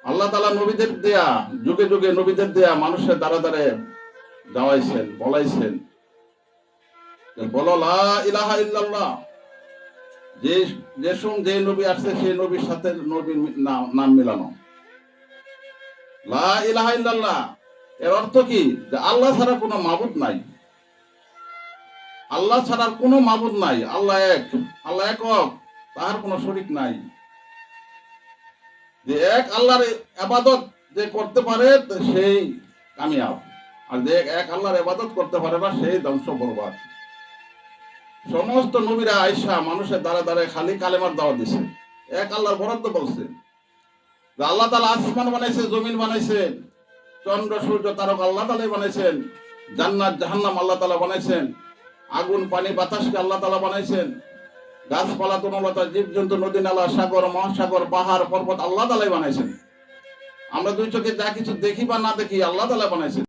আল্লাহ তাআলা নবীদের দেয়া, যুগে যুগে নবীদের দেয়া মানুষের দ্বারা দ্বারে যাওয়াইছেন, বলাইছেন বলো লা ইলাহা ইল্লাল্লাহ। যে যে নবী আসছে সেই নবীর সাথে নবীর নাম মিলানো। লা ইলাহা ইল্লাল্লাহ এর অর্থ কি? যে আল্লাহ ছাড়া কোনো মাবুদ নাই, আল্লাহ ছাড়া কোনো মাবুদ নাই, আল্লাহ এক, আল্লাহ একক, তার কোনো শরীক নাই। যে এক আল্লাহর ইবাদত যে করতে পারে সেই কামিয়াব, আর যে এক আল্লাহর ইবাদত করতে পারে না সেই ধ্বংস বরবাদ। সমস্ত নবীরা আয়েশা মানুষের দ্বারা দ্বারা খালি কালেমার দাওয়াত দিছে, এক আল্লাহর বরাদ্দ বলছে। আল্লাহ তাআলা আসমান বানাইছে, জমিন বানাইছেন, চন্দ্র সূর্য তারকা আল্লাহ তাআলাই বানাইছেন, জান্নাত জাহান্নাম আল্লাহ তাআলা বানাইছেন, আগুন পানি বাতাসকে আল্লাহ তাআলা বানাইছেন, গাছপালা তরুলতা জীবজন্তু নদী নালা সাগর মহাসাগর পাহাড় পর্বত আল্লাহ তাআলাই বানাইছেন। আমরা দুই চোখে যা কিছু দেখি বা না দেখি আল্লাহ তাআলা বানাইছেন।